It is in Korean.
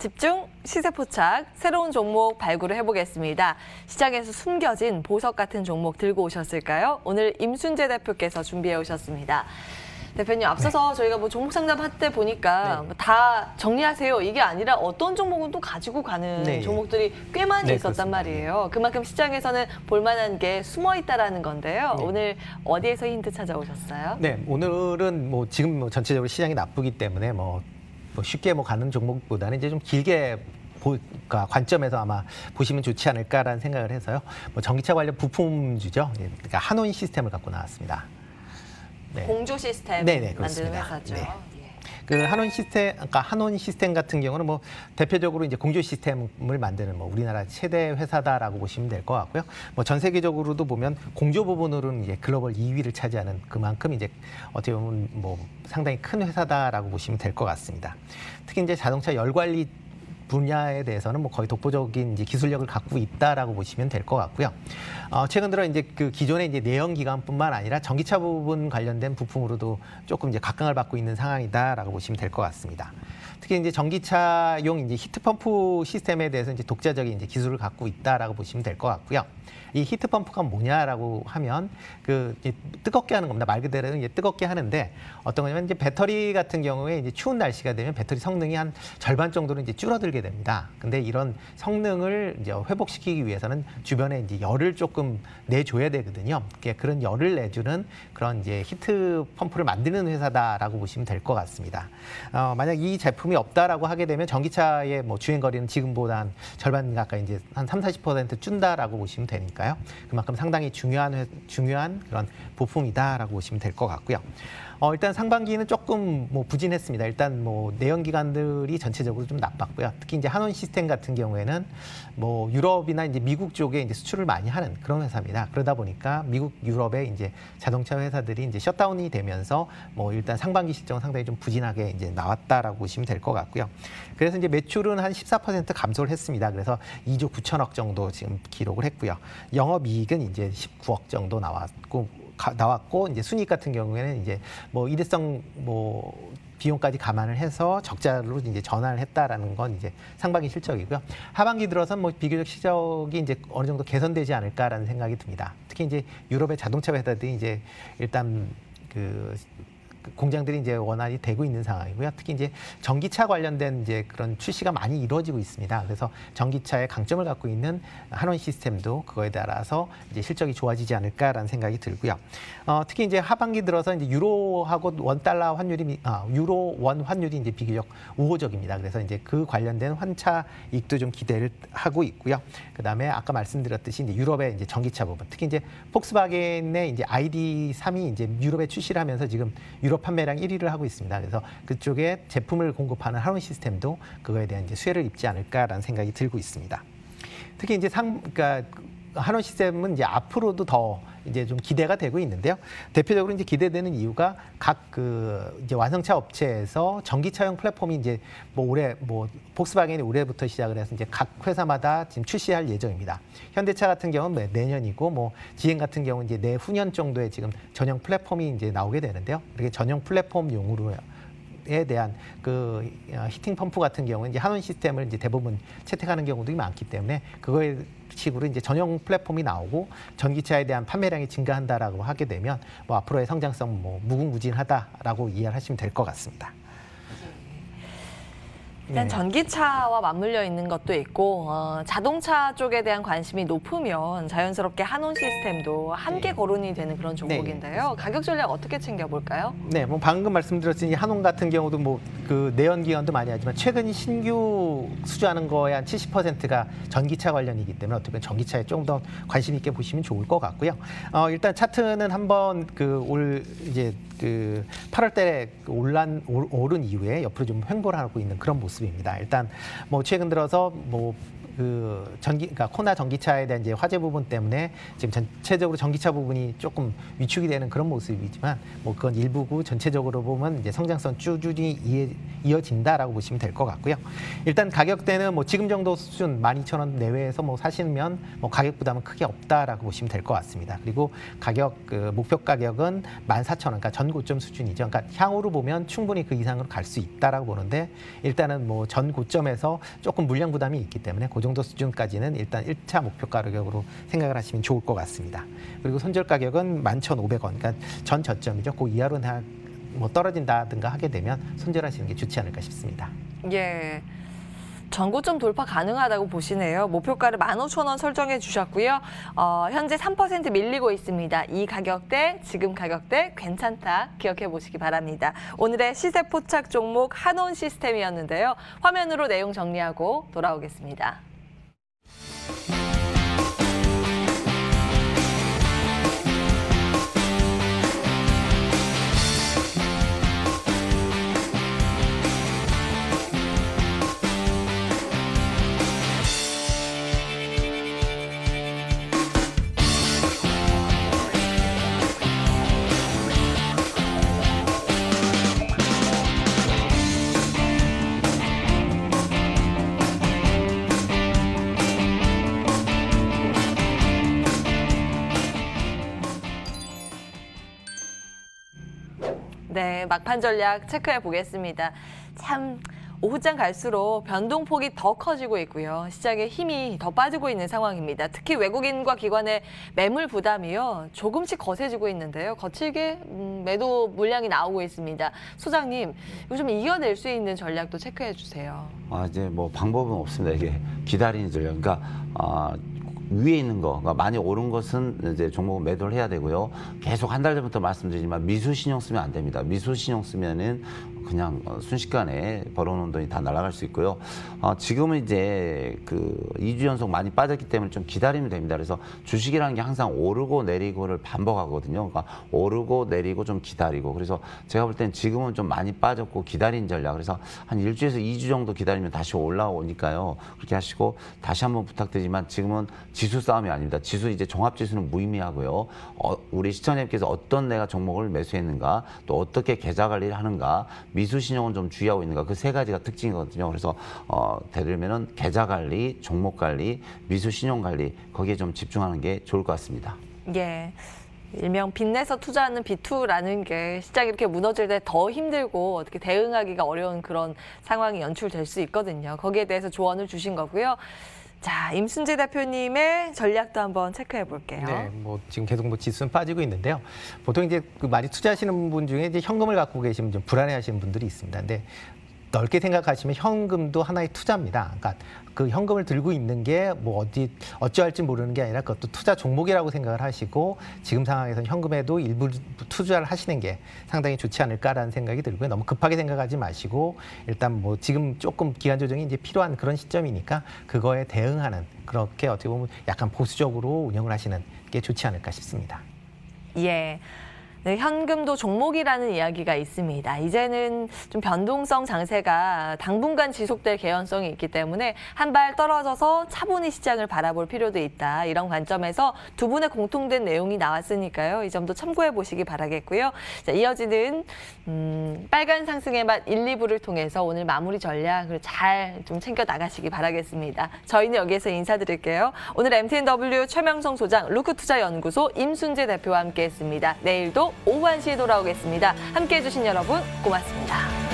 집중, 시세포착, 새로운 종목 발굴을 해보겠습니다. 시장에서 숨겨진 보석 같은 종목 들고 오셨을까요? 오늘 임순재 대표께서 준비해 오셨습니다. 대표님, 앞서서 저희가 뭐 종목 상담할 때 보니까 다 정리하세요. 이게 아니라 어떤 종목은 또 가지고 가는 종목들이 꽤 많이 있었단 말이에요. 그만큼 시장에서는 볼만한 게 숨어 있다라는 건데요. 오늘 어디에서 힌트 찾아오셨어요? 네, 오늘은 뭐 지금 전체적으로 시장이 나쁘기 때문에 뭐 쉽게 가는 종목보다는 이제 좀 길게 관점에서 아마 보시면 좋지 않을까라는 생각을 해서요. 전기차 관련 부품주죠. 그러니까 한온 시스템을 갖고 나왔습니다. 네. 공조 시스템 만드는 회사죠. 네. 그 한온 시스템 같은 경우는 대표적으로 이제 공조 시스템을 만드는 우리나라 최대 회사다라고 보시면 될 것 같고요. 전 세계적으로도 보면 공조 부분으로는 이제 글로벌 2위를 차지하는 그만큼 이제 어떻게 보면 상당히 큰 회사다라고 보시면 될 것 같습니다. 특히 이제 자동차 열 관리 분야에 대해서는 거의 독보적인 이제 기술력을 갖고 있다라고 보시면 될 것 같고요. 최근 들어 이제 그 기존의 이제 내연 기관뿐만 아니라 전기차 부분 관련된 부품으로도 조금 이제 각광을 받고 있는 상황이다라고 보시면 될 것 같습니다. 특히 이제 전기차용 이제 히트펌프 시스템에 대해서 이제 독자적인 이제 기술을 갖고 있다라고 보시면 될 것 같고요. 이 히트펌프가 뭐냐라고 하면 이제 뜨겁게 하는 겁니다. 말 그대로 이제 뜨겁게 하는데 어떤 거냐면 이제 배터리 같은 경우에 이제 추운 날씨가 되면 배터리 성능이 한 절반 정도로 이제 줄어들게 됩니다. 근데 이런 성능을 이제 회복시키기 위해서는 주변에 이제 열을 조금 내줘야 되거든요. 그런 열을 내주는 그런 이제 히트펌프를 만드는 회사다라고 보시면 될 것 같습니다. 만약 이 제품이 없다라고 하게 되면 전기차의 주행 거리는 지금보다 한 절반 가까이 이제 한 30~40% 준다라고 보시면 되니까. 그만큼 상당히 중요한 그런 부품이다라고 보시면 될 것 같고요. 일단 상반기는 조금 부진했습니다. 일단 내연기관들이 전체적으로 좀 나빴고요. 특히 이제 한온 시스템 같은 경우에는 유럽이나 이제 미국 쪽에 이제 수출을 많이 하는 그런 회사입니다. 그러다 보니까 미국, 유럽의 이제 자동차 회사들이 이제 셧다운이 되면서 일단 상반기 실적은 상당히 좀 부진하게 이제 나왔다라고 보시면 될 것 같고요. 그래서 이제 매출은 한 14% 감소를 했습니다. 그래서 2조 9천억 정도 지금 기록을 했고요. 영업이익은 이제 19억 정도 나왔고 이제 순이익 같은 경우에는 이제 일회성 비용까지 감안을 해서 적자로 이제 전환을 했다라는 건 이제 상반기 실적이고요. 하반기 들어서는 비교적 실적이 이제 어느 정도 개선되지 않을까라는 생각이 듭니다. 특히 이제 유럽의 자동차 회사들이 이제 일단 공장들이 이제 원활히 되고 있는 상황이고요. 특히 이제 전기차 관련된 이제 그런 출시가 많이 이루어지고 있습니다. 그래서 전기차의 강점을 갖고 있는 한온 시스템도 그거에 따라서 이제 실적이 좋아지지 않을까라는 생각이 들고요. 특히 이제 하반기 들어서 이제 유로하고 원달러 환율이 유로 원 환율이 이제 비교적 우호적입니다. 그래서 이제 그 관련된 환차익도 좀 기대를 하고 있고요. 그다음에 아까 말씀드렸듯이 이제 유럽의 이제 전기차 부분, 특히 이제 폭스바겐의 이제 ID.3이 이제 유럽에 출시를 하면서 지금 유럽 판매량 1위를 하고 있습니다. 그래서 그쪽에 제품을 공급하는 한온 시스템도 그거에 대한 이제 수혜를 입지 않을까라는 생각이 들고 있습니다. 특히 이제 그러니까 한온 시스템은 이제 앞으로도 더 이제 좀 기대가 되고 있는데요. 대표적으로 이제 기대되는 이유가 각 이제 완성차 업체에서 전기차용 플랫폼이 이제 올해 폭스바겐이 올해부터 시작을 해서 이제 각 회사마다 지금 출시할 예정입니다. 현대차 같은 경우는 내년이고 GM 같은 경우는 이제 내후년 정도에 지금 전용 플랫폼이 이제 나오게 되는데요. 이렇게 전용 플랫폼용으로 에 대한 히팅 펌프 같은 경우는 이제 한온 시스템을 이제 대부분 채택하는 경우도 많기 때문에 그거에 식으로 이제 전용 플랫폼이 나오고 전기차에 대한 판매량이 증가한다라고 하게 되면 앞으로의 성장성 무궁무진하다라고 이해를 하시면 될 것 같습니다. 일단 전기차와 맞물려 있는 것도 있고 자동차 쪽에 대한 관심이 높으면 자연스럽게 한온 시스템도 함께 거론이 되는 그런 종목인데요. 가격 전략 어떻게 챙겨볼까요? 네, 방금 말씀드렸듯이 한온 같은 경우도 그 내연기관도 많이 하지만 최근 신규 수주하는 거의 한 70%가 전기차 관련이기 때문에 어떻게 보면 전기차에 조금 더 관심 있게 보시면 좋을 것 같고요. 일단 차트는 한번 올 이제 8월달에 오른 이후에 옆으로 좀 횡보를 하고 있는 그런 모습입니다. 일단 최근 들어서 그러니까 코나 전기차에 대한 이제 화재 부분 때문에 지금 전체적으로 전기차 부분이 조금 위축이 되는 그런 모습이지만 뭐 그건 일부고 전체적으로 보면 이제 성장성 꾸준히 이어진다라고 보시면 될 것 같고요. 일단 가격대는 뭐 지금 정도 수준 12,000원 내외에서 뭐 사시면 뭐 가격 부담은 크게 없다라고 보시면 될 것 같습니다. 그리고 가격 목표 가격은 14,000원, 그러니까 전 고점 수준이죠. 그러니까 향후로 보면 충분히 그 이상으로 갈 수 있다라고 보는데 일단은 뭐 전 고점에서 조금 물량 부담이 있기 때문에 그 정도 수준까지는 일단 1차 목표 가격으로 생각을 하시면 좋을 것 같습니다. 그리고 손절 가격은 11,500원, 그러니까 전 저점이죠. 그 이하로 뭐 떨어진다든가 하게 되면 손절하시는 게 좋지 않을까 싶습니다. 예. 전고점 돌파 가능하다고 보시네요. 목표가를 15,000원 설정해 주셨고요. 현재 3% 밀리고 있습니다. 이 가격대, 지금 가격대 괜찮다 기억해 보시기 바랍니다. 오늘의 시세 포착 종목 한온 시스템이었는데요. 화면으로 내용 정리하고 돌아오겠습니다. 네, 막판 전략 체크해 보겠습니다. 참 오후장 갈수록 변동폭이 더 커지고 있고요. 시장에 힘이 더 빠지고 있는 상황입니다. 특히 외국인과 기관의 매물 부담이요. 조금씩 거세지고 있는데요. 거칠게 매도 물량이 나오고 있습니다. 소장님, 요즘 이겨낼 수 있는 전략도 체크해 주세요. 이제 뭐 방법은 없습니다. 이게 기다리는 전략. 그러니까 위에 있는 거, 그러니까 많이 오른 것은 이제 종목은 매도를 해야 되고요. 계속 한 달 전부터 말씀드리지만 미수 신용 쓰면 안 됩니다. 미수 신용 쓰면은 그냥 순식간에 벌어놓은 돈이 다 날아갈 수 있고요. 지금은 이제 그 2주 연속 많이 빠졌기 때문에 좀 기다리면 됩니다. 그래서 주식이라는 게 항상 오르고 내리고를 반복하거든요. 그러니까 오르고 내리고 좀 기다리고. 그래서 제가 볼 땐 지금은 좀 많이 빠졌고 기다린 전략. 그래서 한 1주에서 2주 정도 기다리면 다시 올라오니까요. 그렇게 하시고 다시 한번 부탁드리지만 지금은 지수 싸움이 아닙니다. 지수 이제 종합지수는 무의미하고요. 우리 시청자님께서 어떤 내가 종목을 매수했는가, 또 어떻게 계좌 관리를 하는가, 미수신용은 좀 주의하고 있는가, 그 세 가지가 특징이거든요. 그래서 대들면은 계좌 관리, 종목 관리, 미수신용 관리, 거기에 좀 집중하는 게 좋을 것 같습니다. 예. 일명 빚내서 투자하는 비투라는 게 시장이 이렇게 무너질 때 더 힘들고 어떻게 대응하기가 어려운 그런 상황이 연출될 수 있거든요. 거기에 대해서 조언을 주신 거고요. 자, 임순재 대표님의 전략도 한번 체크해 볼게요. 네, 뭐 지금 계속 뭐 지수는 빠지고 있는데요. 보통 이제 그 많이 투자하시는 분 중에 이제 현금을 갖고 계시면 좀 불안해하시는 분들이 있습니다. 근데 넓게 생각하시면 현금도 하나의 투자입니다. 그러니까 그 현금을 들고 있는 게 뭐 어찌할지 모르는 게 아니라 그것도 투자 종목이라고 생각을 하시고 지금 상황에서는 현금에도 일부 투자를 하시는 게 상당히 좋지 않을까라는 생각이 들고요. 너무 급하게 생각하지 마시고 일단 뭐 지금 조금 기간 조정이 이제 필요한 그런 시점이니까 그거에 대응하는 그렇게 어떻게 보면 약간 보수적으로 운영을 하시는 게 좋지 않을까 싶습니다. 예. 네, 현금도 종목이라는 이야기가 있습니다. 이제는 좀 변동성 장세가 당분간 지속될 개연성이 있기 때문에 한 발 떨어져서 차분히 시장을 바라볼 필요도 있다. 이런 관점에서 두 분의 공통된 내용이 나왔으니까요. 이 점도 참고해 보시기 바라겠고요. 자, 이어지는 빨간 상승의 맛 1, 2부를 통해서 오늘 마무리 전략을 잘 좀 챙겨 나가시기 바라겠습니다. 저희는 여기에서 인사드릴게요. 오늘 MTNW 최명성 소장, 루크투자연구소 임순재 대표와 함께했습니다. 내일도 오후 1시에 돌아오겠습니다. 함께해 주신 여러분 고맙습니다.